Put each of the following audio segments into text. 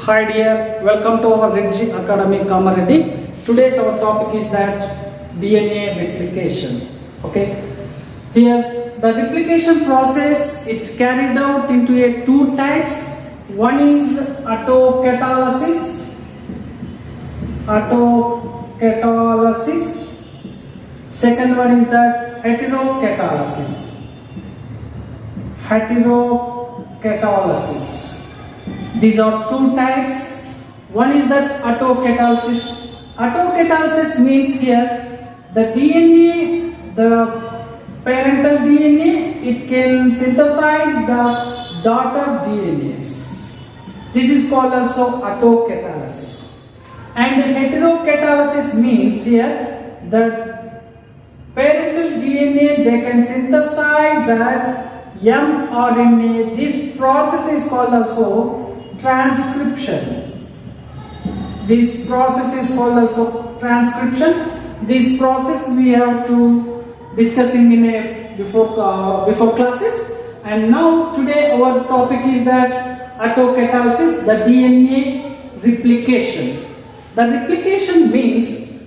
Hi dear, welcome to our Redji Academy Kamareddy. Today's our topic is that DNA replication. Okay, here the replication process it carried out into two types. One is autocatalysis. Second one is that heterocatalysis. These are two types. One is that autocatalysis. Autocatalysis means here the DNA, the parental DNA, it can synthesize the daughter DNAs. This is called also autocatalysis. And heterocatalysis means here that parental DNA they can synthesize that mRNA. This process is called also transcription. This process we have to discussing in a before classes. And now today our topic is that autocatalysis, the DNA replication. The replication means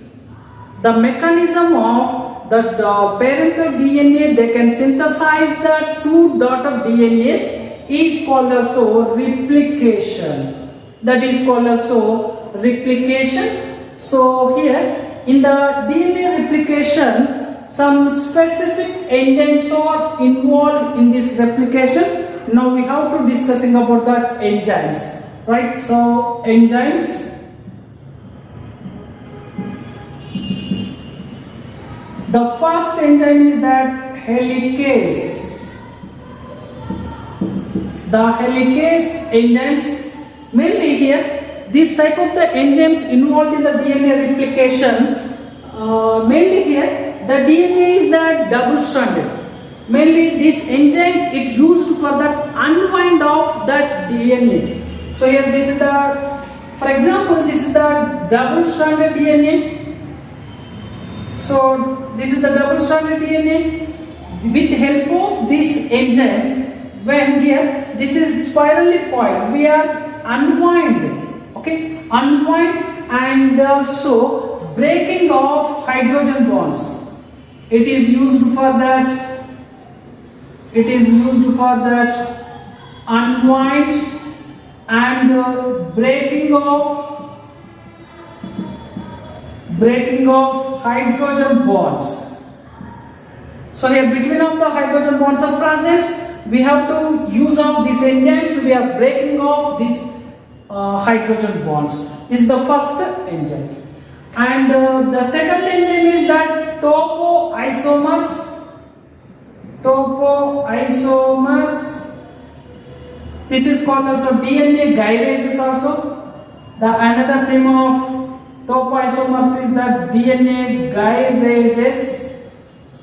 the mechanism of the parental DNA they can synthesize the two daughter DNAs is called also replication. That is called also replication. So here in the DNA replication some specific enzymes are involved in this replication. Now we have to discussing about that enzymes, right? So enzymes. The first enzyme is that helicase. The helicase enzymes, mainly here, this type of the enzymes involved in the DNA replication, mainly here, the DNA is the double-stranded. Mainly this enzyme, it used for the unwind of that DNA. So here this is the, for example, this is the double-stranded DNA. So this is the double-stranded DNA. With help of this enzyme, when here this is spirally coiled, we are unwind, okay, unwind and also breaking of hydrogen bonds. It is used for that. Unwind and breaking of hydrogen bonds. So here between of the hydrogen bonds are present, we have to use of these enzymes. We are breaking off these hydrogen bonds. This is the first enzyme. And the second enzyme is that topoisomers. This is called also DNA gyrases also. The another name of topoisomers is that DNA gyrases.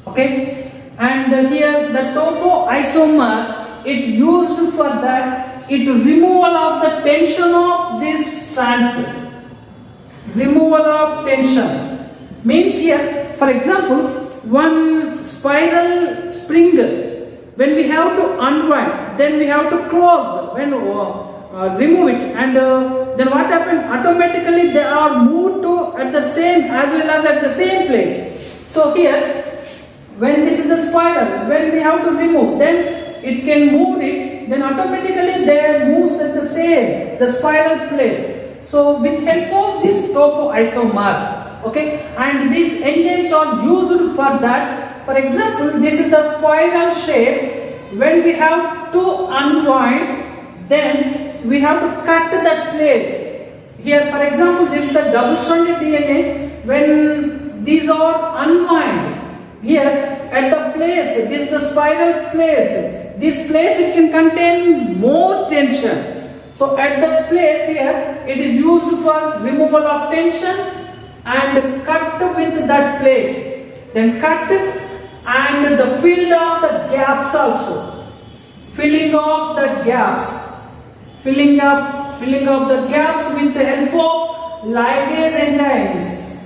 Okay. And here the topoisomers, it used for that, it removal of the tension of these strands. Removal of tension means here, for example, one spiral spring, when we have to unwind, then we have to close, when remove it, and then what happened? Automatically they are moved to at the same as well as at the same place. So here, when this is the spiral, when we have to remove, then it can move it, then automatically they moves at the same, the spiral place. So with help of this topoisomers, okay, and these enzymes are used for that. For example, this is the spiral shape. When we have to unwind, then we have to cut that place. Here, for example, this is the double-stranded DNA. When these are unwind, here at the place, this is the spiral place. This place it can contain more tension. So at the place here, it is used for removal of tension and cut with that place. Then cut and the fill of the gaps also. Filling of the gaps. Filling up the gaps with the help of ligase enzymes.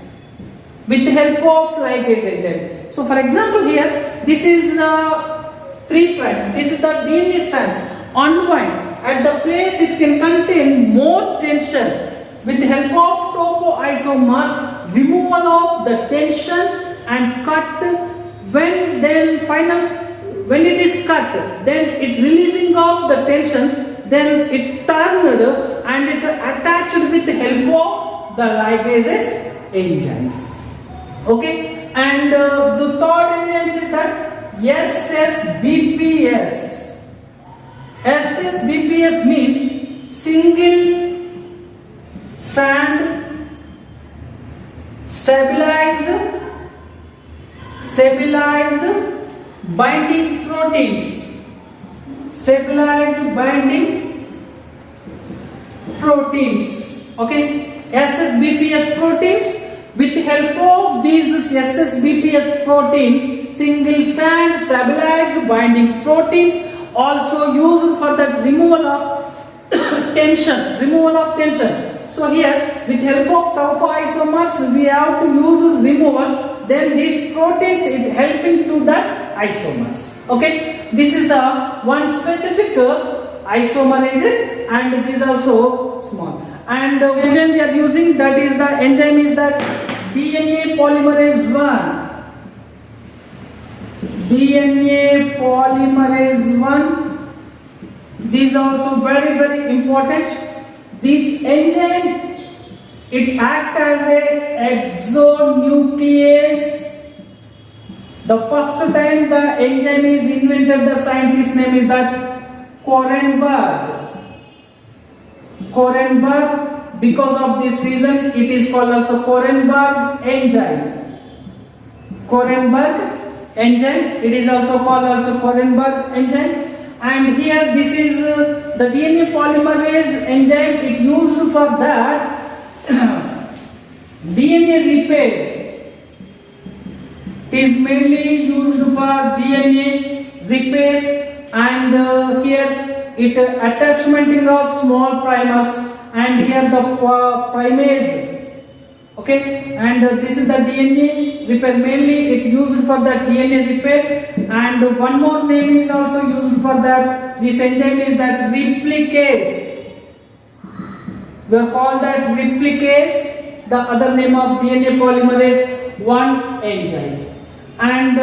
So for example here, this is 3'. This is the DNA strands. Unwind. at the place it can contain more tension. With the help of topoisomers, removal of the tension and cut when it is cut, then it releasing of the tension, then it turned and it attached with the help of the ligases enzymes. Okay, and the third enzymes is that SSBPS. SSBPS means single strand stabilized binding proteins. Stabilized binding proteins. Okay, SSBPS proteins. With the help of these SSBPS protein, single strand stabilized binding proteins, also used for the removal of tension. So here, with help of topoisomers, we have to use removal. Then these proteins is helping to that isomers. Okay, this is the one specific isomerases, and this also small. And the enzyme we are using, that is the enzyme is that DNA polymerase 1. DNA polymerase 1. This is also very important. This enzyme, it acts as a exonuclease. The first time the enzyme is invented, the scientist name is that Korenberg. Because of this reason, it is called also Korenberg enzyme. It is also called also Korenberg enzyme. And here this is the DNA polymerase enzyme. It used for that DNA repair. It is mainly used for DNA repair, and here it attachmenting of small primers, and here the primase. Okay, and this is the DNA repair. Mainly it used for the DNA repair, and one more name is also used for that. This enzyme is that replicase. We have called that replicase, the other name of DNA polymerase 1 enzyme. And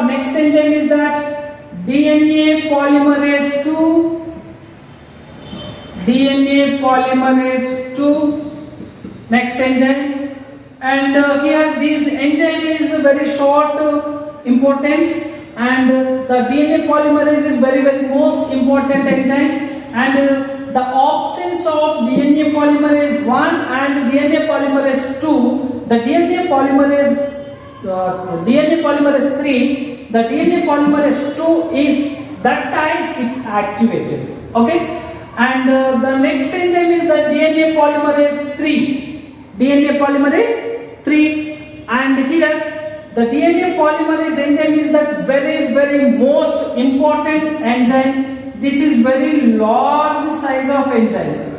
next enzyme is that DNA polymerase 2. DNA polymerase 2. Next enzyme, and here this enzyme is very short importance, and the DNA polymerase is very most important enzyme, and the absence of DNA polymerase 1 and DNA polymerase 2, the DNA polymerase 3, the DNA polymerase 2 is that time it activated. Okay, and the next enzyme is the DNA polymerase 3. DNA polymerase 3, and here the DNA polymerase enzyme is that very most important enzyme. This is very large size of enzyme.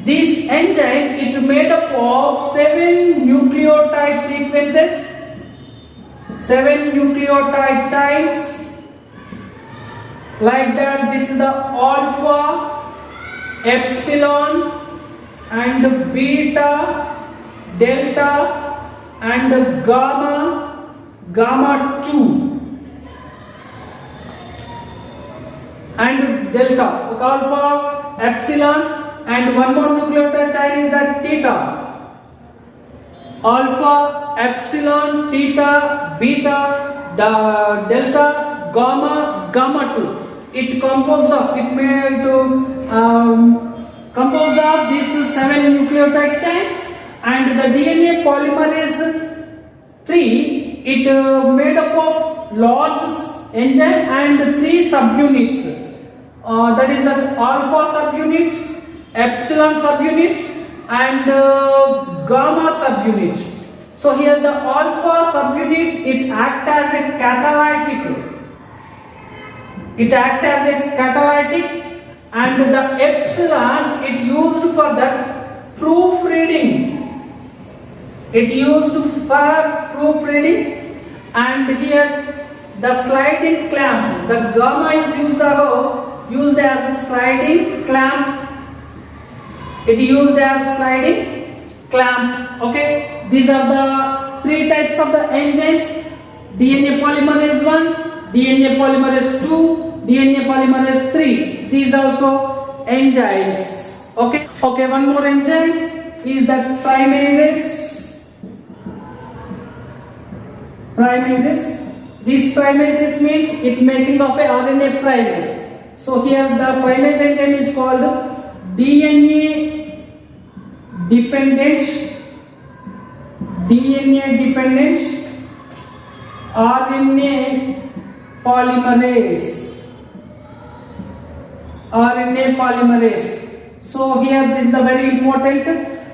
This enzyme it made up of 7 nucleotide sequences, 7 nucleotide chains, like that. This is the alpha, epsilon, and beta, delta, and gamma 2, and delta. Alpha, epsilon, and one more nucleotide chain is that theta. Alpha, epsilon, theta, beta, delta, gamma 2. It composed of these 7 nucleotide chains, and the DNA polymerase 3 it made up of large enzyme and 3 subunits. That is the alpha subunit, epsilon subunit, and gamma subunit. So here the alpha subunit it acts as a catalytic. And the epsilon it used for that proofreading. And here the sliding clamp, the gamma is used used as a sliding clamp. It used as sliding clamp. Okay, these are the three types of the enzymes: DNA polymerase 1, DNA polymerase 2, DNA polymerase 3. These also enzymes. Okay, one more enzyme is that primases. These primases means it making of a RNA primase. So here the primase enzyme is called DNA dependent RNA polymerase. So here this is the very important,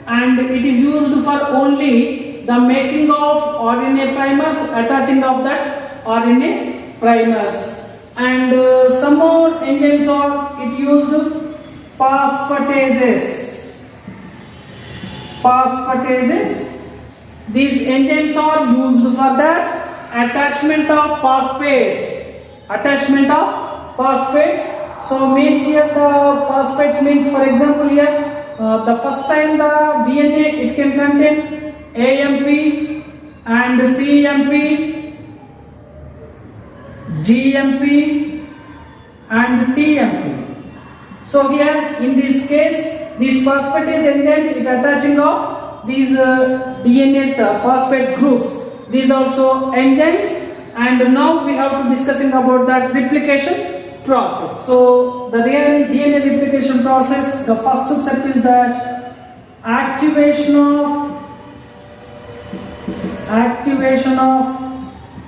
and it is used for only the making of RNA primers, attaching of that RNA primers. And some more enzymes are it used phosphatases. These enzymes are used for that attachment of phosphates. So means here the phosphates means, for example here the first time the DNA it can contain AMP and CMP, GMP and TMP. So here in this case these phosphatase enzymes is attaching of these DNA's phosphate groups. These also enzymes. And now we have to discussing about that replication process. So the real DNA replication process, the first step is that activation of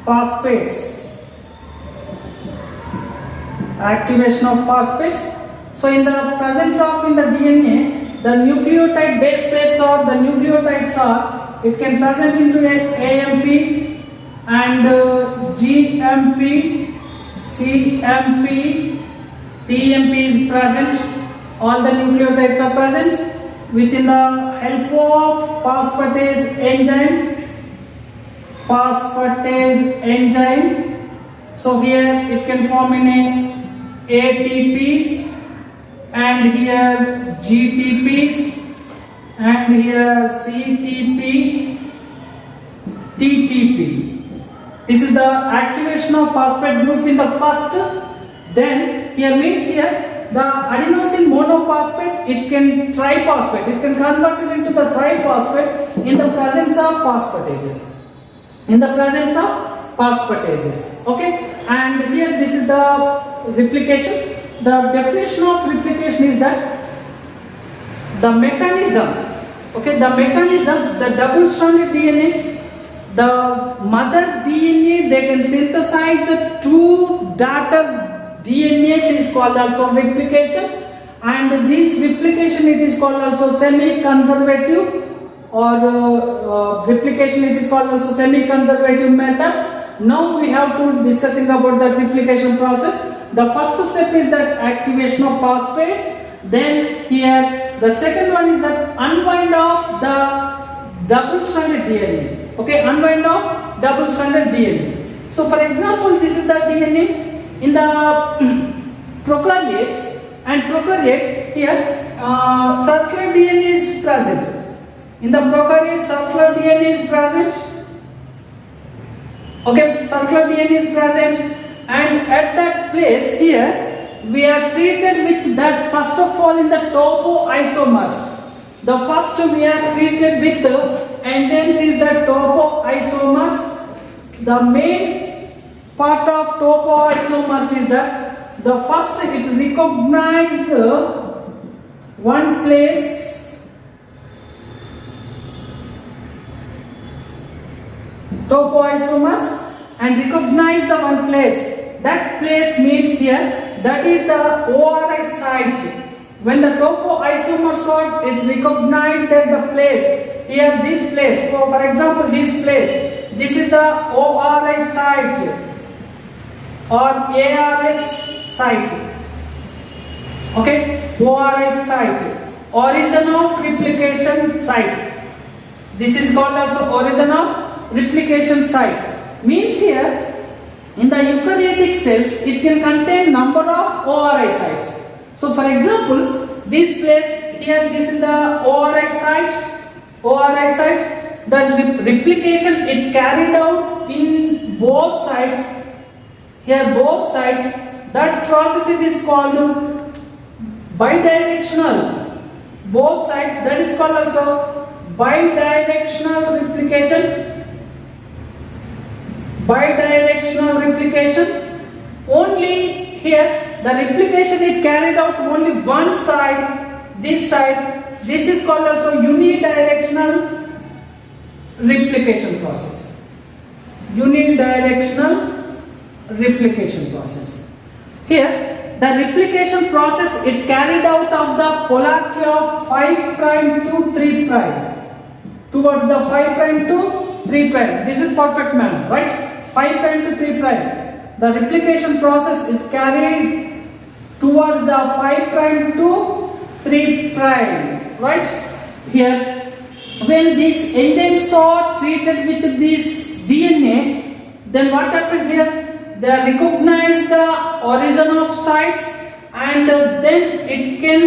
phosphates. So in the presence of in the DNA, the nucleotide base pairs or the nucleotides are, it can present into a AMP and GMP, CMP, TMP is present. All the nucleotides are present within the help of phosphatase enzyme. So here it can form in a ATPs and here GTPs and here CTP, TTP. This is the activation of phosphate group in the first. Then here means here the adenosine monophosphate, it can triphosphate, it can convert it into the triphosphate in the presence of phosphatases. Okay, and here this is the replication. The definition of replication is that the mechanism, the double-stranded DNA, the mother DNA, they can synthesize the two daughter DNAs is called also replication, and this replication it is called also semi-conservative or replication it is called also semi-conservative method. Now we have to discussing about the replication process. The first step is that activation of phosphates. Then here the second one is that unwind of the double-stranded DNA. Okay, unwind of double-stranded DNA. So for example, this is the DNA in the prokaryotes, and prokaryotes here circular DNA is present. In the prokaryotes, circular DNA is present. Okay, circular DNA is present, and at that place here we are treated with that. First of all, in the topoisomers, the first we are treated with enzymes is the topoisomers. The main part of topoisomers is that the first it recognize one place, topoisomers, and recognize the one place. That place means here that is the ORI site. When the topoisomers are, it recognizes that the place. Here this place, for example this place, this is the ORI site or ARS site. Okay, ORI site, origin of replication site. This is called also origin of replication site. Means here In the eukaryotic cells, it can contain number of ORI sites. So for example, this place here, this is the ORI site. ORI site, the replication it carried out in both sides. Here both sides, that process it is called bidirectional. Both sides, that is called also bidirectional replication. Bidirectional replication. Only here the replication is carried out only one side, this side. This is called also unidirectional replication process. Unidirectional replication process. Here the replication process is carried out of the polarity of 5' to 3', towards the 5' to 3'. This is perfect manner, right? 5' to 3'. The replication process is carried towards the 5' to 3', right? Here, when these enzymes are treated with this DNA, then what happened here? They recognize the origin of sites, and then it can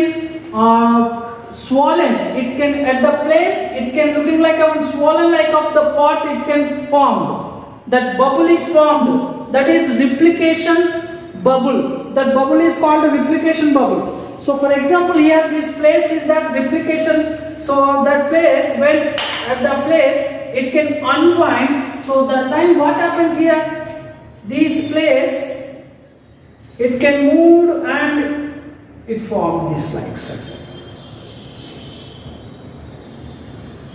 swollen. It can at the place it can looking like a swollen like of the pot. It can form. That bubble is formed. That is replication bubble. That bubble is called a replication bubble. So for example, here this place is that replication. So that place, when at the place it can unwind. So the time what happened here? This place it can move and it formed this like structure.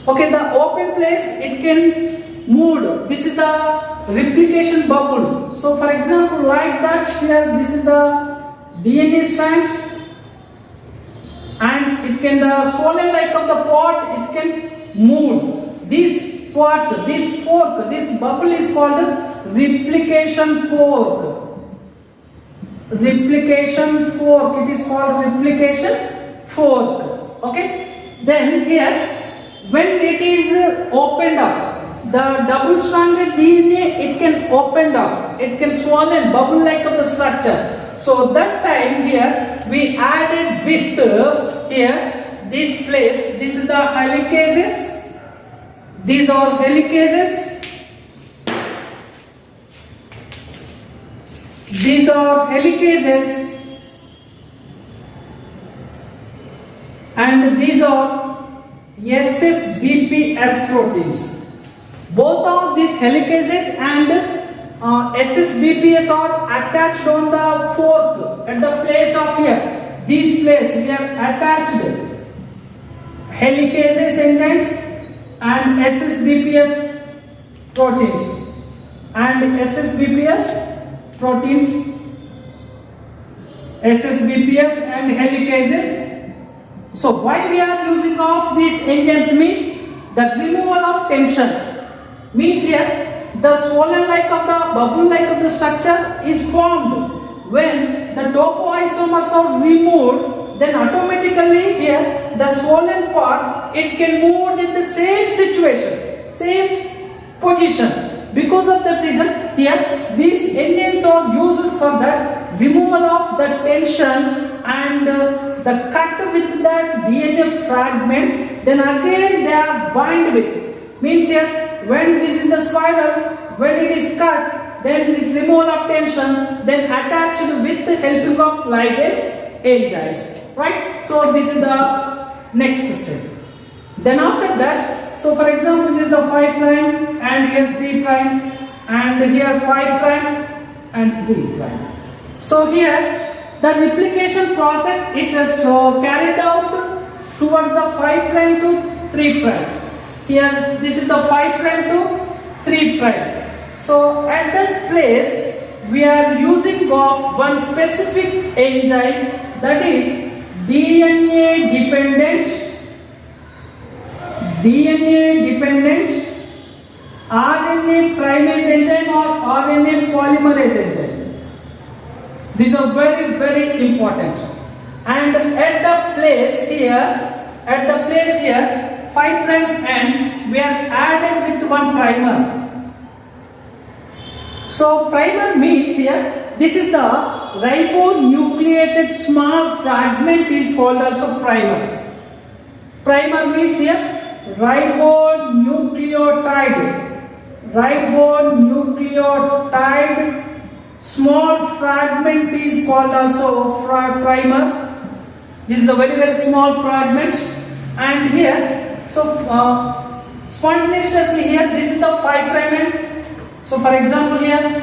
Okay, the open place it can move. This is the replication bubble. So for example, like that here, this is the DNA strands, and it can the swollen like of the pot, it can move. This pot, this fork, this bubble is called replication fork. Replication fork. It is called replication fork. Okay. Then here, when it is opened up, the double-stranded DNA it can open up. It can swollen, bubble like of the structure. So that time here we added with here this place. This is the helicases. These are helicases. These are helicases, and these are SSBPS proteins. Both of these helicases and SSBPS are attached on the fork at the place of here. This place we have attached helicases enzymes and SSBPS proteins and SSBPS proteins, SSBPS and helicases. So why we are using of these enzymes means the removal of tension. Means here the swollen like of the bubble like of the structure is formed. When the topoisomers are removed, then automatically here the swollen part it can move in the same situation, same position. Because of that reason here these enzymes are used for the removal of the tension and the cut with that DNA fragment. Then again they are bind with. Means here when this is the spiral, when it is cut, then it removal of tension, then attached with the helping of ligase enzymes, right? So this is the next step. Then after that, so for example, this is the 5' and here 3' and here 5' and 3'. So here the replication process it is carried out towards the 5' to 3'. Here this is the 5' to 3'. So at that place we are using of one specific enzyme, that is DNA dependent RNA primase enzyme or RNA polymerase enzyme. These are very, very important. And at the place here, 5' and we are added with one primer. So primer means here, this is the ribonucleated small fragment is called also primer. Primer means here ribonucleotide small fragment is called also primer. This is a very small fragment, and here spontaneously here this is the 5' end. So for example here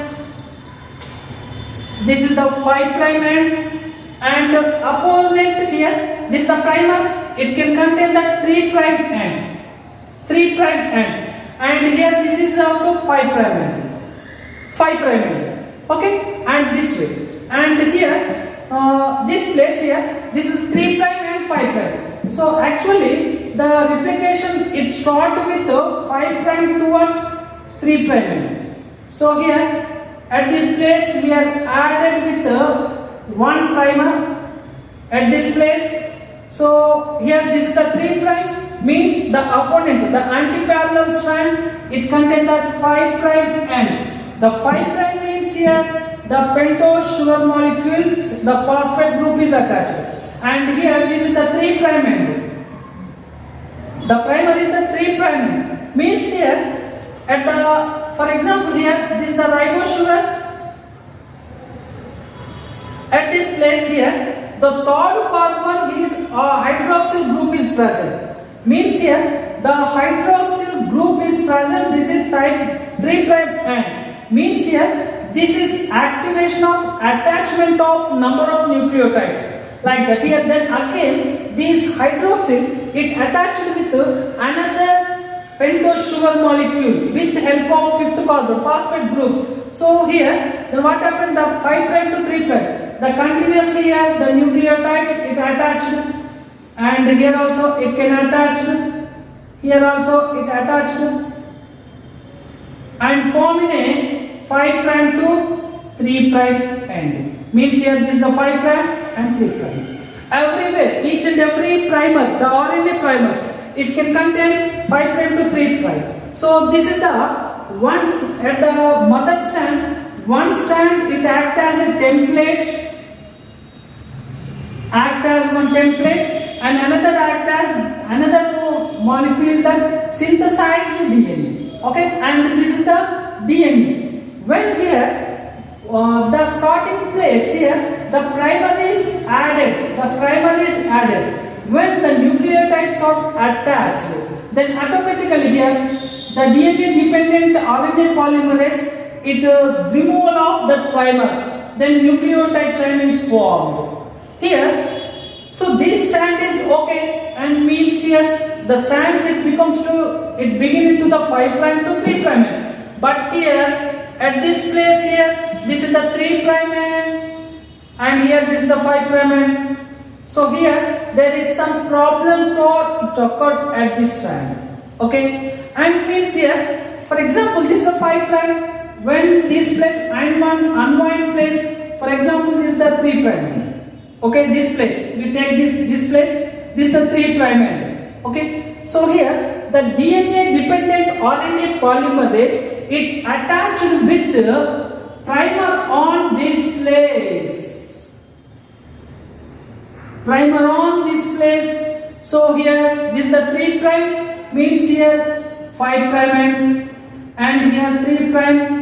this is the 5' end, and opponent here this is the primer. It can contain the 3' end, and here this is also 5' end, okay, and this way, and here this place here this is 3' and 5'. So actually the replication it starts with 5' towards 3'. So here at this place we are added with 1 primer at this place. So here this is the 3' means the opponent, the anti-parallel strand, it contains that 5' end. The 5' means here the pentose sugar molecules, the phosphate group is attached, and here this is the 3' end. The primer is the 3' end. Means here at the, for example here this is the ribose sugar. At this place here the third carbon is hydroxyl group is present. Means here the hydroxyl group is present. This is type 3' end. Means here this is activation of attachment of number of nucleotides like that. Here then again this hydroxyl it attached with another pentose sugar molecule with the help of 5th carbon phosphate groups. So here then what happened, the 5' to 3', the continuously here the nucleotides it attached, and here also it can attach, here also it attached, and form in a 5' to 3' end. Means here this is the 5' and 3'. Everywhere, each and every primer, the RNA primers, it can contain 5' to 3'. So this is the one at the mother strand. One strand it acts as a template, and another molecule is the synthesized DNA. Okay, and this is the DNA. When here the starting place here the primer is added. When the nucleotides are attached, then automatically here the DNA dependent RNA polymerase it removal of the primers. Then nucleotide chain is formed here. So this strand is okay, and means here the strands it begin into the 5' to 3' end. But here at this place here this is the 3' end, and here this is the 5' end. So here there is some problem, so it occurred at this strand. Okay, and means here for example this is the 5'. When this place unwind place, for example this is the 3' end. Okay, this place we take this place, this is the 3' end. Okay, so here the DNA dependent RNA polymerase it attached with the primer on this place. So here this is the 3' means here 5' end, and here 3'.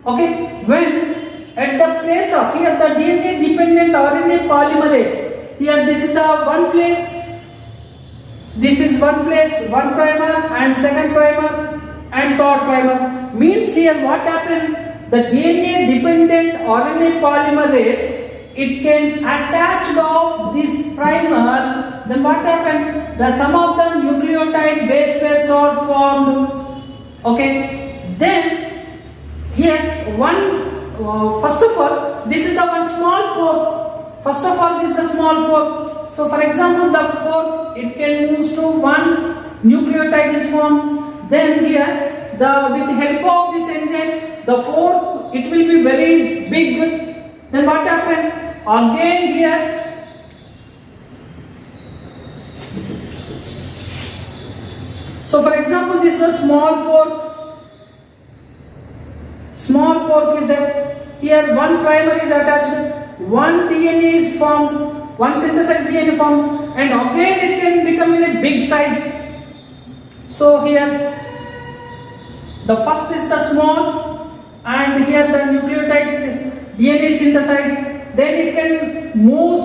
Okay, when at the place of here the DNA dependent RNA polymerase, here this is the one place, one primer and second primer and third primer. Means here what happened, the DNA dependent RNA polymerase it can attach of these primers. Then what happened, the some of the nucleotide base pairs are formed. Okay, then here first of all this is the one small pore. So for example the pore it can move to one nucleotide is formed. Then here with help of this enzyme the pore it will be very big. Then what happened again here So for example, this is a small pore. Small pork is there. Here one primer is attached, one DNA is formed, one synthesized DNA formed, and again it can become in a big size. So here the first is the small, and here the nucleotides DNA is synthesized. Then it can move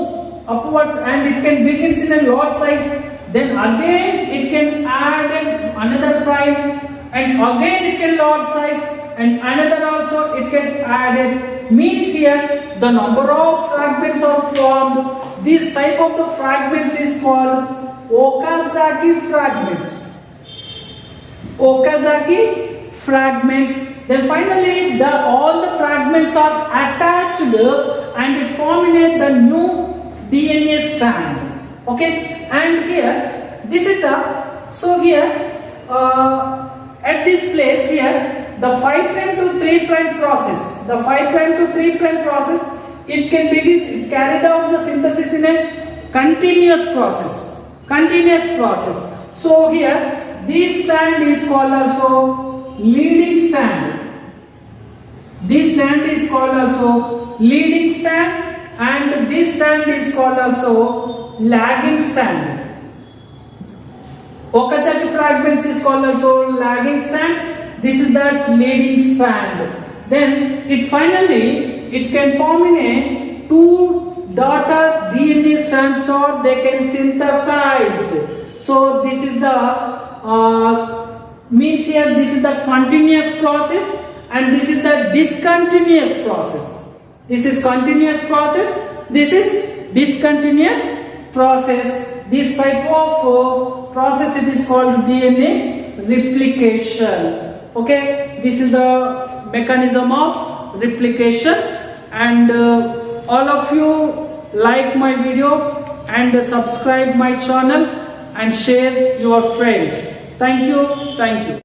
upwards and it can begins in a large size. Then again it can add another prime, and again it can large size, and another also it can add it. Means here the number of fragments are formed. This type of the fragments is called Okazaki fragments. Okazaki fragments. Then finally all the fragments are attached and it formulates the new DNA strand. Okay, and here this is the, so here at this place here the 5' to 3' process, the 5' to 3' process, it can begin carried out the synthesis in a continuous process. So here this strand is called also leading strand. This strand is called also leading strand, and this strand is called also lagging strand. Okazaki fragments is called also lagging strands. This is that leading strand. Then it can form in a 2 daughter DNA strands, or they can synthesized. So this is the means here this is the continuous process, and this is the discontinuous process. This is continuous process, this is discontinuous process. This type of process, it is called DNA replication. Okay, this is the mechanism of replication, and all of you like my video and subscribe my channel and share your friends. Thank you.